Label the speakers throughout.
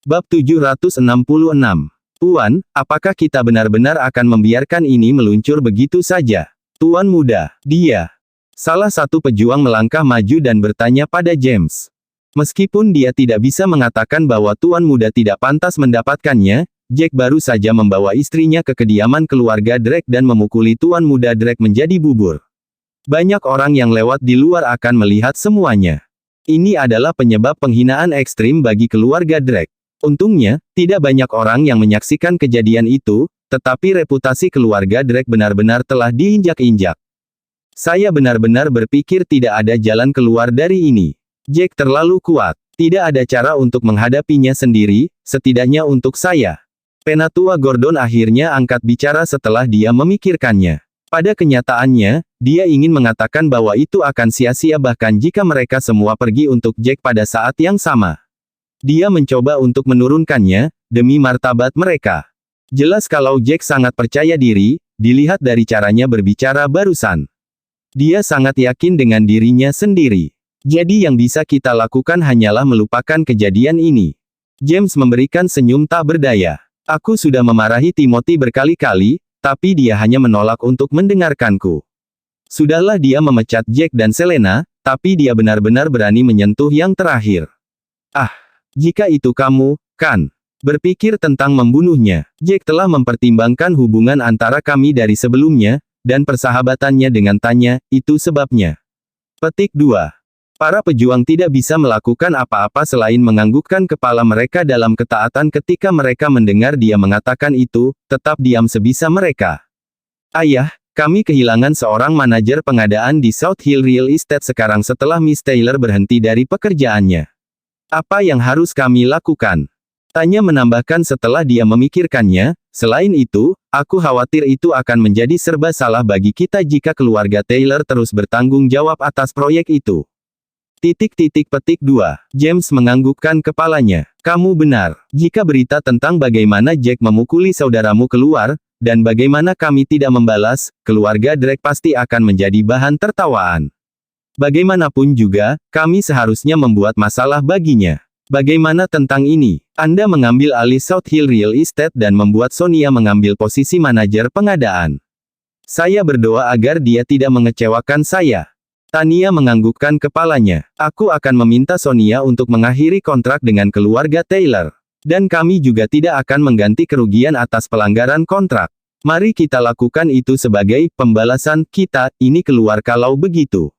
Speaker 1: Bab 766. Tuan, apakah kita benar-benar akan membiarkan ini meluncur begitu saja? Tuan muda, dia. Salah satu pejuang melangkah maju dan bertanya pada James. Meskipun dia tidak bisa mengatakan bahwa Tuan muda tidak pantas mendapatkannya, Jack baru saja membawa istrinya ke kediaman keluarga Drake dan memukuli Tuan muda Drake menjadi bubur. Banyak orang yang lewat di luar akan melihat semuanya. Ini adalah penyebab penghinaan ekstrim bagi keluarga Drake. Untungnya, tidak banyak orang yang menyaksikan kejadian itu, tetapi reputasi keluarga Drake benar-benar telah diinjak-injak. Saya benar-benar berpikir tidak ada jalan keluar dari ini. Jack terlalu kuat. Tidak ada cara untuk menghadapinya sendiri, setidaknya untuk saya. Penatua Gordon akhirnya angkat bicara setelah dia memikirkannya. Pada kenyataannya, dia ingin mengatakan bahwa itu akan sia-sia bahkan jika mereka semua pergi untuk Jack pada saat yang sama. Dia mencoba untuk menurunkannya, demi martabat mereka. Jelas kalau Jack sangat percaya diri, dilihat dari caranya berbicara barusan. Dia sangat yakin dengan dirinya sendiri. Jadi yang bisa kita lakukan hanyalah melupakan kejadian ini. James memberikan senyum tak berdaya. Aku sudah memarahi Timothy berkali-kali, tapi dia hanya menolak untuk mendengarkanku. Sudahlah, dia memecat Jack dan Selena, tapi dia benar-benar berani menyentuh yang terakhir. Ah, jika itu kamu, kan, berpikir tentang membunuhnya. Jack telah mempertimbangkan hubungan antara kami dari sebelumnya, dan persahabatannya dengan Tanya, itu sebabnya. Petik 2. Para pejuang tidak bisa melakukan apa-apa selain menganggukkan kepala mereka dalam ketaatan ketika mereka mendengar dia mengatakan itu, tetap diam sebisa mereka. Ayah, kami kehilangan seorang manajer pengadaan di South Hill Real Estate sekarang setelah Miss Taylor berhenti dari pekerjaannya. Apa yang harus kami lakukan? Tanya menambahkan setelah dia memikirkannya, selain itu, aku khawatir itu akan menjadi serba salah bagi kita jika keluarga Taylor terus bertanggung jawab atas proyek itu. Petik 2. James menganggukkan kepalanya. Kamu benar. Jika berita tentang bagaimana Jack memukuli saudaramu keluar, dan bagaimana kami tidak membalas, keluarga Drake pasti akan menjadi bahan tertawaan. Bagaimanapun juga, kami seharusnya membuat masalah baginya. Bagaimana tentang ini? Anda mengambil alih South Hill Real Estate dan membuat Sonia mengambil posisi manajer pengadaan. Saya berdoa agar dia tidak mengecewakan saya. Tania menganggukkan kepalanya. Aku akan meminta Sonia untuk mengakhiri kontrak dengan keluarga Taylor. Dan kami juga tidak akan mengganti kerugian atas pelanggaran kontrak. Mari kita lakukan itu sebagai pembalasan kita, ini keluar kalau begitu.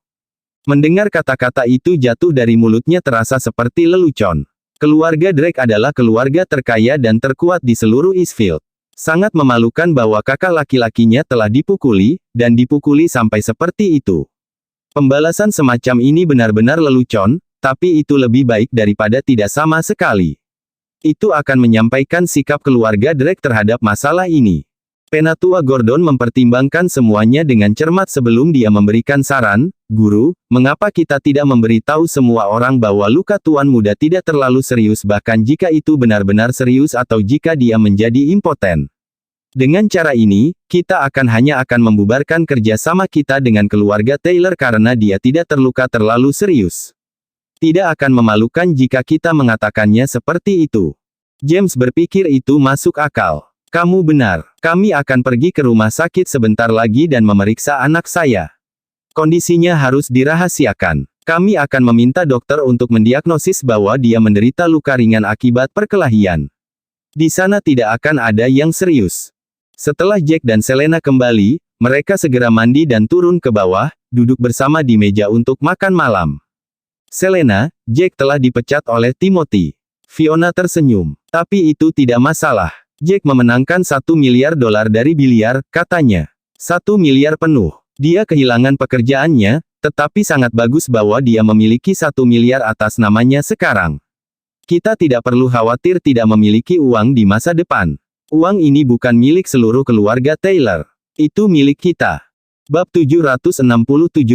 Speaker 1: Mendengar kata-kata itu jatuh dari mulutnya terasa seperti lelucon. Keluarga Drake adalah keluarga terkaya dan terkuat di seluruh Eastfield. Sangat memalukan bahwa kakak laki-lakinya telah dipukuli, dan dipukuli sampai seperti itu. Pembalasan semacam ini benar-benar lelucon, tapi itu lebih baik daripada tidak sama sekali. Itu akan menyampaikan sikap keluarga Drake terhadap masalah ini. Penatua Gordon mempertimbangkan semuanya dengan cermat sebelum dia memberikan saran, Guru, mengapa kita tidak memberitahu semua orang bahwa luka Tuan muda tidak terlalu serius bahkan jika itu benar-benar serius atau jika dia menjadi impoten. Dengan cara ini, kita hanya akan membubarkan kerjasama kita dengan keluarga Taylor karena dia tidak terluka terlalu serius. Tidak akan memalukan jika kita mengatakannya seperti itu. James berpikir itu masuk akal. Kamu benar. Kami akan pergi ke rumah sakit sebentar lagi dan memeriksa anak saya. Kondisinya harus dirahasiakan. Kami akan meminta dokter untuk mendiagnosis bahwa dia menderita luka ringan akibat perkelahian. Di sana tidak akan ada yang serius. Setelah Jack dan Selena kembali, mereka segera mandi dan turun ke bawah, duduk bersama di meja untuk makan malam. Selena, Jack telah dipecat oleh Timothy. Fiona tersenyum. Tapi itu tidak masalah. Jack memenangkan $1 miliar dari biliar, katanya. 1 miliar penuh. Dia kehilangan pekerjaannya, tetapi sangat bagus bahwa dia memiliki 1 miliar atas namanya sekarang. Kita tidak perlu khawatir tidak memiliki uang di masa depan. Uang ini bukan milik seluruh keluarga Taylor. Itu milik kita. Bab 767.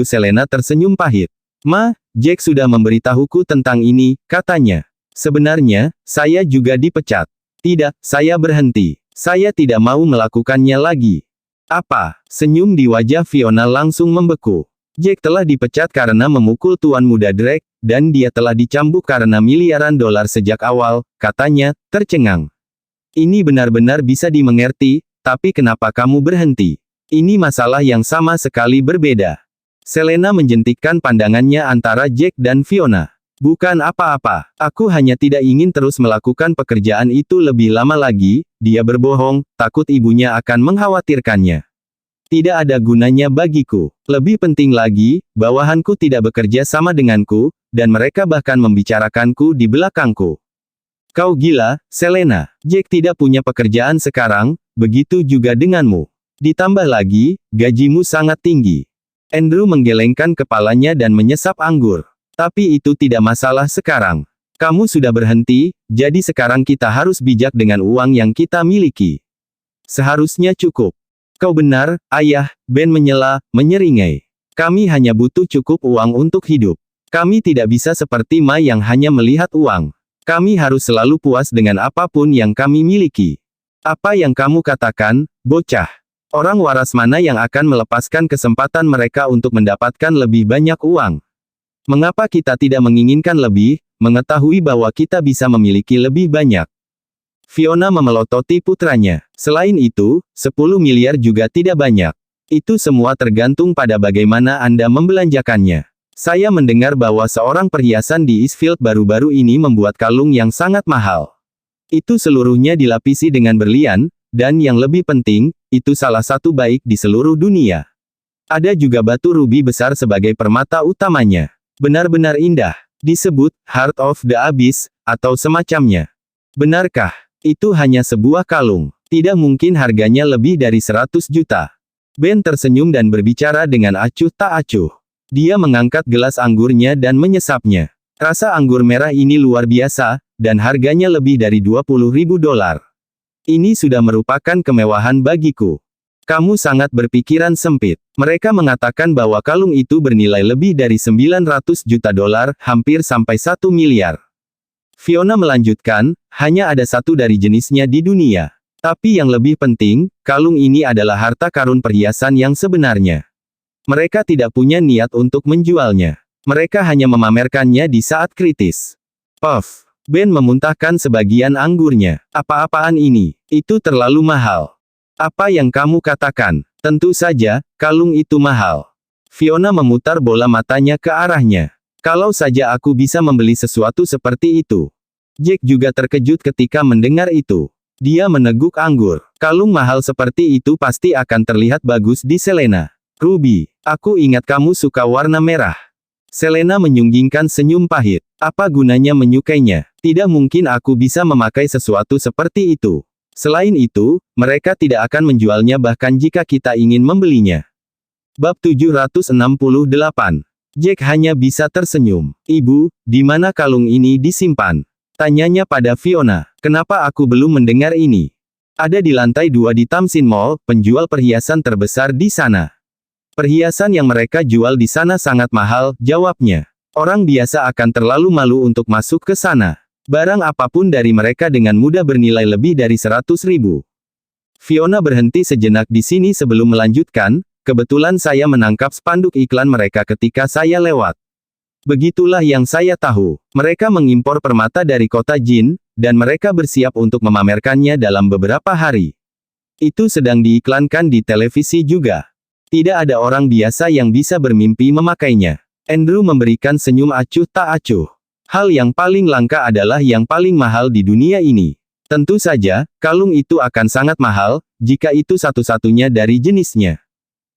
Speaker 1: Selena tersenyum pahit. Ma, Jack sudah memberitahuku tentang ini, katanya. Sebenarnya, saya juga dipecat. Tidak, saya berhenti. Saya tidak mau melakukannya lagi. Apa? Senyum di wajah Fiona langsung membeku. Jack telah dipecat karena memukul Tuan Muda Drake, dan dia telah dicambuk karena miliaran dolar sejak awal, katanya, tercengang. Ini benar-benar bisa dimengerti, tapi kenapa kamu berhenti? Ini masalah yang sama sekali berbeda. Selena menjentikkan pandangannya antara Jack dan Fiona. Bukan apa-apa, aku hanya tidak ingin terus melakukan pekerjaan itu lebih lama lagi, dia berbohong, takut ibunya akan mengkhawatirkannya. Tidak ada gunanya bagiku. Lebih penting lagi, bawahanku tidak bekerja sama denganku, dan mereka bahkan membicarakanku di belakangku. Kau gila, Selena. Jack tidak punya pekerjaan sekarang, begitu juga denganmu. Ditambah lagi, gajimu sangat tinggi. Andrew menggelengkan kepalanya dan menyesap anggur. Tapi itu tidak masalah sekarang. Kamu sudah berhenti, jadi sekarang kita harus bijak dengan uang yang kita miliki. Seharusnya cukup. Kau benar, ayah, Ben menyela, menyeringai. Kami hanya butuh cukup uang untuk hidup. Kami tidak bisa seperti Ma yang hanya melihat uang. Kami harus selalu puas dengan apapun yang kami miliki. Apa yang kamu katakan, bocah? Orang waras mana yang akan melepaskan kesempatan mereka untuk mendapatkan lebih banyak uang? Mengapa kita tidak menginginkan lebih, mengetahui bahwa kita bisa memiliki lebih banyak? Fiona memelototi putranya. Selain itu, 10 miliar juga tidak banyak. Itu semua tergantung pada bagaimana Anda membelanjakannya. Saya mendengar bahwa seorang perhiasan di Eastfield baru-baru ini membuat kalung yang sangat mahal. Itu seluruhnya dilapisi dengan berlian, dan yang lebih penting, itu salah satu baik di seluruh dunia. Ada juga batu rubi besar sebagai permata utamanya. Benar-benar indah. Disebut, Heart of the Abyss, atau semacamnya. Benarkah? Itu hanya sebuah kalung. Tidak mungkin harganya lebih dari 100 juta. Ben tersenyum dan berbicara dengan acuh tak acuh. Dia mengangkat gelas anggurnya dan menyesapnya. Rasa anggur merah ini luar biasa, dan harganya lebih dari 20.000 dolar. Ini sudah merupakan kemewahan bagiku. Kamu sangat berpikiran sempit. Mereka mengatakan bahwa kalung itu bernilai lebih dari 900 juta dolar, hampir sampai 1 miliar. Fiona melanjutkan, hanya ada satu dari jenisnya di dunia. Tapi yang lebih penting, kalung ini adalah harta karun perhiasan yang sebenarnya. Mereka tidak punya niat untuk menjualnya. Mereka hanya memamerkannya di saat kritis. Puff. Ben memuntahkan sebagian anggurnya. Apa-apaan ini? Itu terlalu mahal. Apa yang kamu katakan? Tentu saja, kalung itu mahal. Fiona memutar bola matanya ke arahnya. Kalau saja aku bisa membeli sesuatu seperti itu. Jack juga terkejut ketika mendengar itu. Dia meneguk anggur. Kalung mahal seperti itu pasti akan terlihat bagus di Selena. Ruby, aku ingat kamu suka warna merah. Selena menyunggingkan senyum pahit. Apa gunanya menyukainya? Tidak mungkin aku bisa memakai sesuatu seperti itu. Selain itu, mereka tidak akan menjualnya bahkan jika kita ingin membelinya. Bab 768. Jack hanya bisa tersenyum. Ibu, di mana kalung ini disimpan? Tanyanya pada Fiona. Kenapa aku belum mendengar ini? Ada di lantai 2 di Tamsin Mall, penjual perhiasan terbesar di sana. Perhiasan yang mereka jual di sana sangat mahal, jawabnya. Orang biasa akan terlalu malu untuk masuk ke sana. Barang apapun dari mereka dengan mudah bernilai lebih dari 100.000. Fiona berhenti sejenak di sini sebelum melanjutkan. Kebetulan saya menangkap spanduk iklan mereka ketika saya lewat. Begitulah yang saya tahu. Mereka mengimpor permata dari kota Jin, dan mereka bersiap untuk memamerkannya dalam beberapa hari. Itu sedang diiklankan di televisi juga. Tidak ada orang biasa yang bisa bermimpi memakainya. Andrew memberikan senyum acuh tak acuh. Hal yang paling langka adalah yang paling mahal di dunia ini. Tentu saja, kalung itu akan sangat mahal, jika itu satu-satunya dari jenisnya.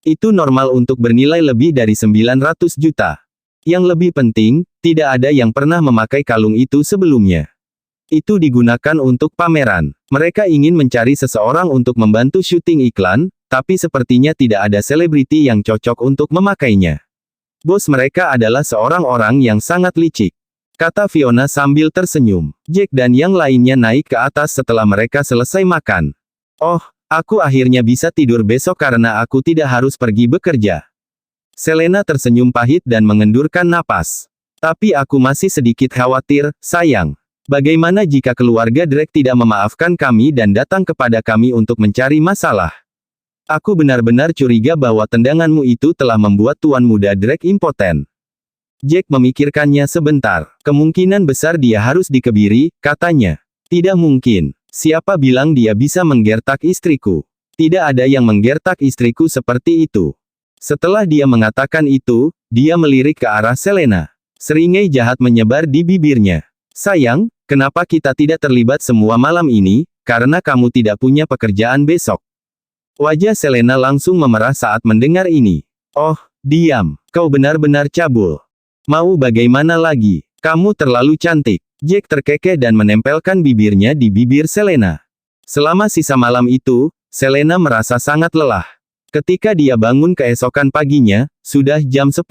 Speaker 1: Itu normal untuk bernilai lebih dari 900 juta. Yang lebih penting, tidak ada yang pernah memakai kalung itu sebelumnya. Itu digunakan untuk pameran. Mereka ingin mencari seseorang untuk membantu syuting iklan, tapi sepertinya tidak ada selebriti yang cocok untuk memakainya. Bos mereka adalah seorang orang yang sangat licik. Kata Fiona sambil tersenyum. Jack dan yang lainnya naik ke atas setelah mereka selesai makan. Oh, aku akhirnya bisa tidur besok karena aku tidak harus pergi bekerja. Selena tersenyum pahit dan mengendurkan napas. Tapi aku masih sedikit khawatir, sayang. Bagaimana jika keluarga Drake tidak memaafkan kami dan datang kepada kami untuk mencari masalah? Aku benar-benar curiga bahwa tendanganmu itu telah membuat Tuan Muda Drake impoten. Jack memikirkannya sebentar. Kemungkinan besar dia harus dikebiri, katanya. Tidak mungkin. Siapa bilang dia bisa menggertak istriku? Tidak ada yang menggertak istriku seperti itu. Setelah dia mengatakan itu, dia melirik ke arah Selena. Seringai jahat menyebar di bibirnya. Sayang, kenapa kita tidak terlibat semua malam ini, karena kamu tidak punya pekerjaan besok. Wajah Selena langsung memerah saat mendengar ini. Oh, diam. Kau benar-benar cabul. Mau bagaimana lagi? Kamu terlalu cantik. Jack terkekeh dan menempelkan bibirnya di bibir Selena. Selama sisa malam itu, Selena merasa sangat lelah. Ketika dia bangun keesokan paginya, sudah jam 10.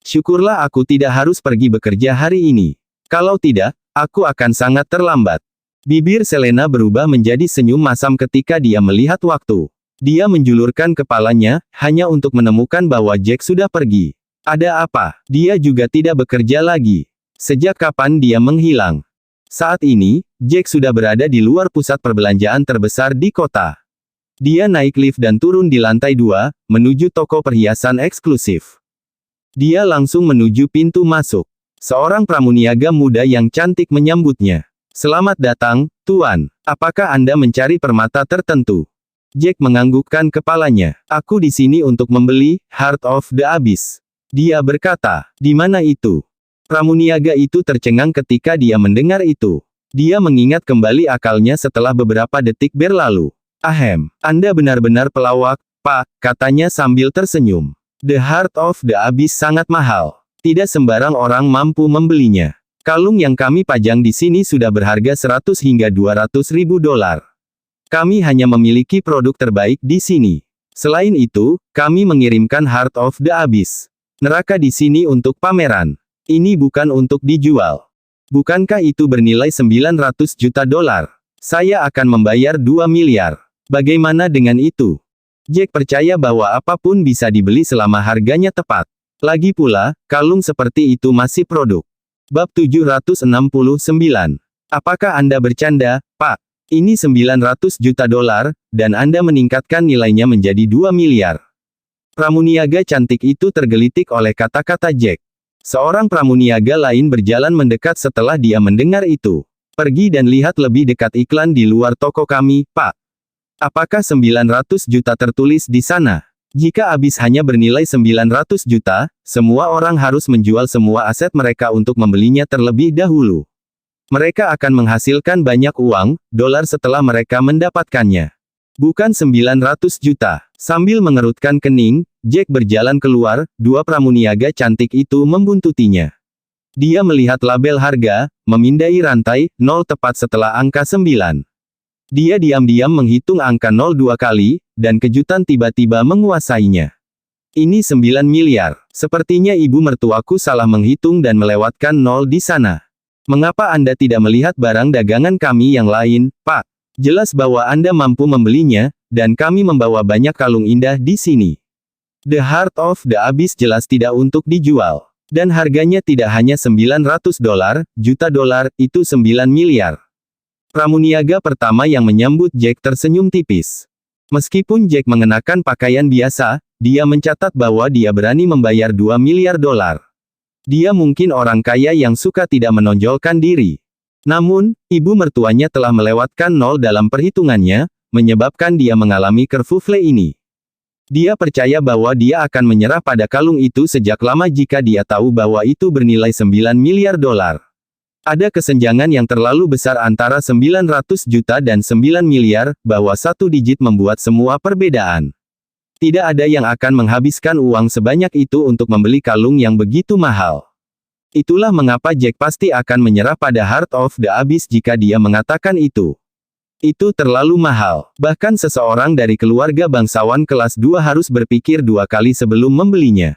Speaker 1: Syukurlah aku tidak harus pergi bekerja hari ini. Kalau tidak, aku akan sangat terlambat. Bibir Selena berubah menjadi senyum masam ketika dia melihat waktu. Dia menjulurkan kepalanya, hanya untuk menemukan bahwa Jack sudah pergi. Ada apa? Dia juga tidak bekerja lagi. Sejak kapan dia menghilang? Saat ini, Jack sudah berada di luar pusat perbelanjaan terbesar di kota. Dia naik lift dan turun di lantai 2, menuju toko perhiasan eksklusif. Dia langsung menuju pintu masuk. Seorang pramuniaga muda yang cantik menyambutnya. Selamat datang, Tuan. Apakah Anda mencari permata tertentu? Jack menganggukkan kepalanya. Aku di sini untuk membeli Heart of the Abyss. Dia berkata, di mana itu? Pramuniaga itu tercengang ketika dia mendengar itu. Dia mengingat kembali akalnya setelah beberapa detik berlalu. Ahem, Anda benar-benar pelawak, Pak, katanya sambil tersenyum. The Heart of the Abyss sangat mahal. Tidak sembarang orang mampu membelinya. Kalung yang kami pajang di sini sudah berharga 100 hingga 200 ribu dolar. Kami hanya memiliki produk terbaik di sini. Selain itu, kami mengirimkan Heart of the Abyss. Neraka di sini untuk pameran. Ini bukan untuk dijual. Bukankah itu bernilai 900 juta dolar? Saya akan membayar 2 miliar. Bagaimana dengan itu? Jack percaya bahwa apapun bisa dibeli selama harganya tepat. Lagi pula, kalung seperti itu masih produk. Bab 769. Apakah Anda bercanda, Pak? Ini 900 juta dolar, dan Anda meningkatkan nilainya menjadi 2 miliar. Pramuniaga cantik itu tergelitik oleh kata-kata Jack. Seorang pramuniaga lain berjalan mendekat setelah dia mendengar itu. Pergi dan lihat lebih dekat iklan di luar toko kami, Pak. Apakah 900 juta tertulis di sana? Jika Abyss hanya bernilai 900 juta, semua orang harus menjual semua aset mereka untuk membelinya terlebih dahulu. Mereka akan menghasilkan banyak uang, dolar setelah mereka mendapatkannya. Bukan 900 juta. Sambil mengerutkan kening, Jack berjalan keluar, dua pramuniaga cantik itu membuntutinya. Dia melihat label harga, memindai rantai, 0 tepat setelah angka 9. Dia diam-diam menghitung angka 0 2 kali, dan kejutan tiba-tiba menguasainya. Ini 9 miliar. Sepertinya ibu mertuaku salah menghitung dan melewatkan 0 di sana. Mengapa Anda tidak melihat barang dagangan kami yang lain, Pak? Jelas bahwa Anda mampu membelinya, dan kami membawa banyak kalung indah di sini. The Heart of the Abyss jelas tidak untuk dijual. Dan harganya tidak hanya 900 juta dolar, itu 9 miliar. Pramuniaga pertama yang menyambut Jack tersenyum tipis. Meskipun Jack mengenakan pakaian biasa, dia mencatat bahwa dia berani membayar 2 miliar dolar. Dia mungkin orang kaya yang suka tidak menonjolkan diri. Namun, ibu mertuanya telah melewatkan 0 dalam perhitungannya, menyebabkan dia mengalami kerfufle ini. Dia percaya bahwa dia akan menyerah pada kalung itu sejak lama jika dia tahu bahwa itu bernilai 9 miliar dolar. Ada kesenjangan yang terlalu besar antara 900 juta dan 9 miliar, bahwa satu digit membuat semua perbedaan. Tidak ada yang akan menghabiskan uang sebanyak itu untuk membeli kalung yang begitu mahal. Itulah mengapa Jack pasti akan menyerah pada Heart of the Abyss jika dia mengatakan itu. Itu terlalu mahal. Bahkan seseorang dari keluarga bangsawan kelas 2 harus berpikir 2 kali sebelum membelinya.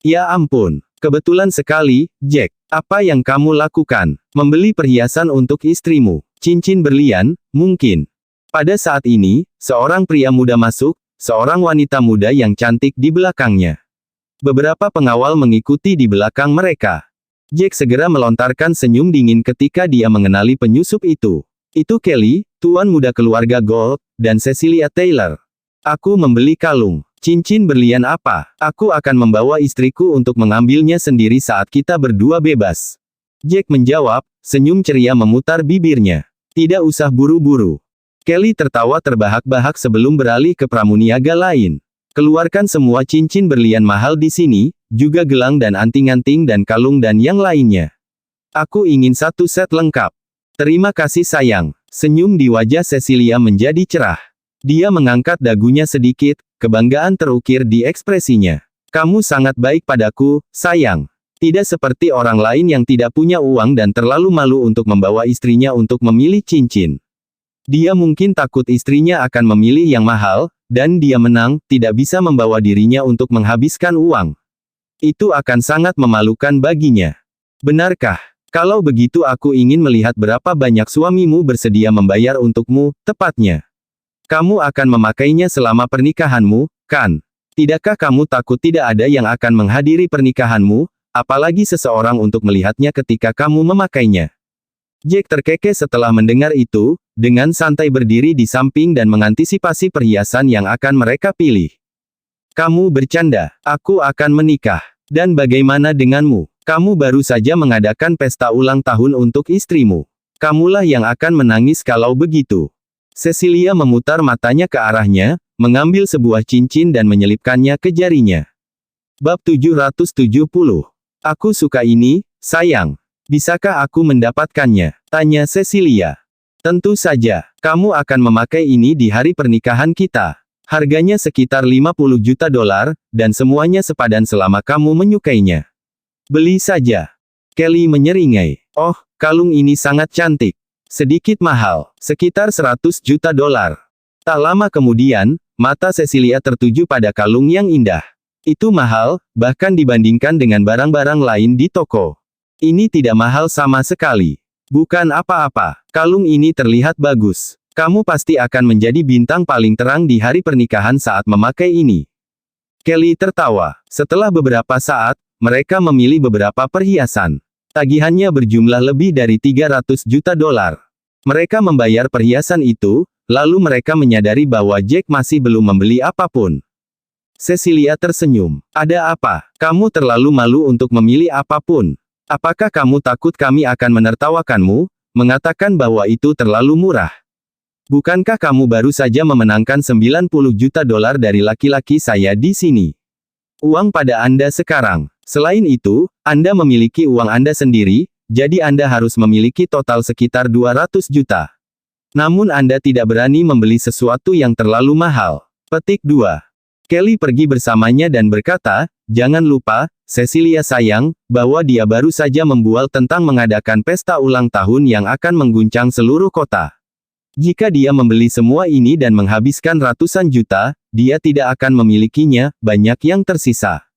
Speaker 1: Ya ampun. Kebetulan sekali, Jack. Apa yang kamu lakukan? Membeli perhiasan untuk istrimu. Cincin berlian, mungkin. Pada saat ini, seorang pria muda masuk, seorang wanita muda yang cantik di belakangnya. Beberapa pengawal mengikuti di belakang mereka. Jack segera melontarkan senyum dingin ketika dia mengenali penyusup itu. Itu Kelly, tuan muda keluarga Gold, dan Cecilia Taylor. Aku membeli kalung. Cincin berlian apa? Aku akan membawa istriku untuk mengambilnya sendiri saat kita berdua bebas. Jack menjawab, senyum ceria memutar bibirnya. Tidak usah buru-buru. Kelly tertawa terbahak-bahak sebelum beralih ke pramuniaga lain. Keluarkan semua cincin berlian mahal di sini, juga gelang dan anting-anting dan kalung dan yang lainnya. Aku ingin satu set lengkap. Terima kasih sayang. Senyum di wajah Cecilia menjadi cerah. Dia mengangkat dagunya sedikit, kebanggaan terukir di ekspresinya. Kamu sangat baik padaku, sayang. Tidak seperti orang lain yang tidak punya uang dan terlalu malu untuk membawa istrinya untuk memilih cincin. Dia mungkin takut istrinya akan memilih yang mahal, dan dia menang, tidak bisa membawa dirinya untuk menghabiskan uang. Itu akan sangat memalukan baginya. Benarkah? Kalau begitu aku ingin melihat berapa banyak suamimu bersedia membayar untukmu, tepatnya. Kamu akan memakainya selama pernikahanmu, kan? Tidakkah kamu takut tidak ada yang akan menghadiri pernikahanmu, apalagi seseorang untuk melihatnya ketika kamu memakainya? Jack terkekeh setelah mendengar itu, dengan santai berdiri di samping dan mengantisipasi perhiasan yang akan mereka pilih. Kamu bercanda, aku akan menikah. Dan bagaimana denganmu? Kamu baru saja mengadakan pesta ulang tahun untuk istrimu. Kamulah yang akan menangis kalau begitu. Cecilia memutar matanya ke arahnya, mengambil sebuah cincin dan menyelipkannya ke jarinya. Bab 770. Aku suka ini, sayang. Bisakah aku mendapatkannya? Tanya Cecilia. Tentu saja, kamu akan memakai ini di hari pernikahan kita. Harganya sekitar 50 juta dolar, dan semuanya sepadan selama kamu menyukainya. Beli saja. Kelly menyeringai. Oh, kalung ini sangat cantik. Sedikit mahal, sekitar 100 juta dolar. Tak lama kemudian, mata Cecilia tertuju pada kalung yang indah. Itu mahal, bahkan dibandingkan dengan barang-barang lain di toko. Ini tidak mahal sama sekali. Bukan apa-apa, kalung ini terlihat bagus. Kamu pasti akan menjadi bintang paling terang di hari pernikahan saat memakai ini. Kelly tertawa. Setelah beberapa saat, mereka memilih beberapa perhiasan. Tagihannya berjumlah lebih dari 300 juta dolar. Mereka membayar perhiasan itu, lalu mereka menyadari bahwa Jack masih belum membeli apapun. Cecilia tersenyum. Ada apa? Kamu terlalu malu untuk memilih apapun. Apakah kamu takut kami akan menertawakanmu, mengatakan bahwa itu terlalu murah? Bukankah kamu baru saja memenangkan 90 juta dolar dari laki-laki saya di sini? Uang pada Anda sekarang. Selain itu, Anda memiliki uang Anda sendiri, jadi Anda harus memiliki total sekitar 200 juta. Namun Anda tidak berani membeli sesuatu yang terlalu mahal. Petik 2. Kelly pergi bersamanya dan berkata, jangan lupa, Cecilia sayang, bahwa dia baru saja membual tentang mengadakan pesta ulang tahun yang akan mengguncang seluruh kota. Jika dia membeli semua ini dan menghabiskan ratusan juta, dia tidak akan memilikinya, banyak yang tersisa.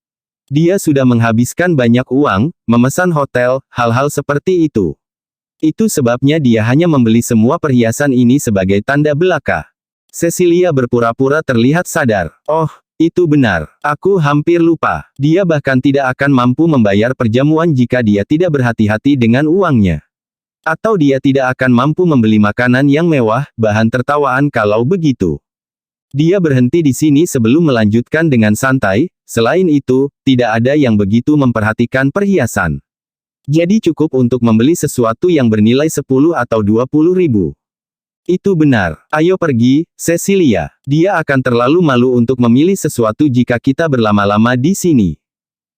Speaker 1: Dia sudah menghabiskan banyak uang, memesan hotel, hal-hal seperti itu. Itu sebabnya dia hanya membeli semua perhiasan ini sebagai tanda belaka. Cecilia berpura-pura terlihat sadar. Oh, itu benar. Aku hampir lupa. Dia bahkan tidak akan mampu membayar perjamuan jika dia tidak berhati-hati dengan uangnya. Atau dia tidak akan mampu membeli makanan yang mewah, bahan tertawaan kalau begitu. Dia berhenti di sini sebelum melanjutkan dengan santai, selain itu, tidak ada yang begitu memperhatikan perhiasan. Jadi cukup untuk membeli sesuatu yang bernilai 10 atau 20 ribu. Itu benar. Ayo pergi, Cecilia. Dia akan terlalu malu untuk memilih sesuatu jika kita berlama-lama di sini.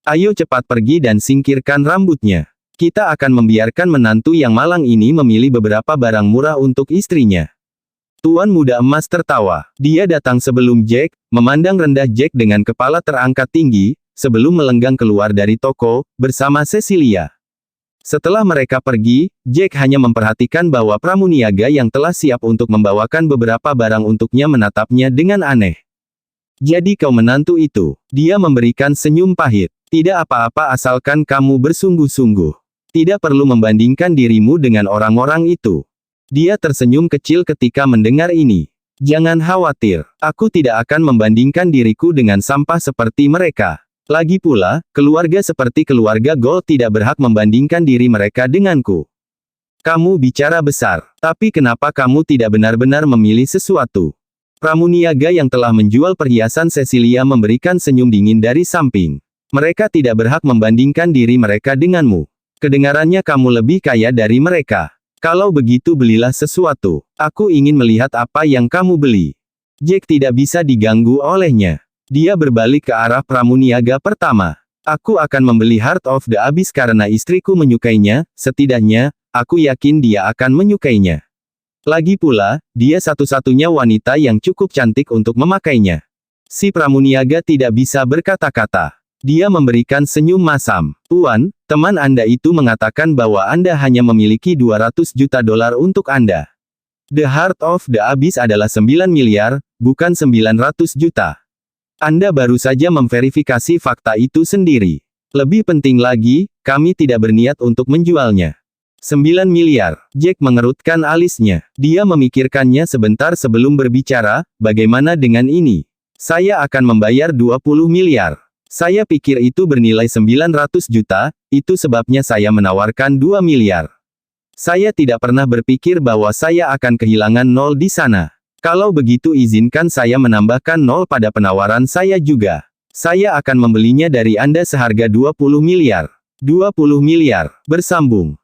Speaker 1: Ayo cepat pergi dan singkirkan rambutnya. Kita akan membiarkan menantu yang malang ini memilih beberapa barang murah untuk istrinya. Tuan muda emas tertawa. Dia datang sebelum Jack, memandang rendah Jack dengan kepala terangkat tinggi, sebelum melenggang keluar dari toko, bersama Cecilia. Setelah mereka pergi, Jack hanya memperhatikan bahwa pramuniaga yang telah siap untuk membawakan beberapa barang untuknya menatapnya dengan aneh. Jadi kau menantu itu. Dia memberikan senyum pahit. Tidak apa-apa asalkan kamu bersungguh-sungguh. Tidak perlu membandingkan dirimu dengan orang-orang itu. Dia tersenyum kecil ketika mendengar ini. Jangan khawatir, aku tidak akan membandingkan diriku dengan sampah seperti mereka. Lagi pula, keluarga seperti keluarga Gold tidak berhak membandingkan diri mereka denganku. Kamu bicara besar, tapi kenapa kamu tidak benar-benar memilih sesuatu? Pramuniaga yang telah menjual perhiasan Cecilia memberikan senyum dingin dari samping. Mereka tidak berhak membandingkan diri mereka denganmu. Kedengarannya kamu lebih kaya dari mereka. Kalau begitu belilah sesuatu. Aku ingin melihat apa yang kamu beli. Jack tidak bisa diganggu olehnya. Dia berbalik ke arah pramuniaga pertama. Aku akan membeli Heart of the Abyss karena istriku menyukainya, setidaknya, aku yakin dia akan menyukainya. Lagi pula, dia satu-satunya wanita yang cukup cantik untuk memakainya. Si pramuniaga tidak bisa berkata-kata. Dia memberikan senyum masam. Tuan, teman Anda itu mengatakan bahwa Anda hanya memiliki 200 juta dolar untuk Anda. The Heart of the Abyss adalah 9 miliar, bukan 900 juta. Anda baru saja memverifikasi fakta itu sendiri. Lebih penting lagi, kami tidak berniat untuk menjualnya. 9 miliar. Jack mengerutkan alisnya. Dia memikirkannya sebentar sebelum berbicara, bagaimana dengan ini? Saya akan membayar 20 miliar. Saya pikir itu bernilai 900 juta, itu sebabnya saya menawarkan 2 miliar. Saya tidak pernah berpikir bahwa saya akan kehilangan nol di sana. Kalau begitu izinkan saya menambahkan nol pada penawaran saya juga. Saya akan membelinya dari Anda seharga 20 miliar. 20 miliar. Bersambung.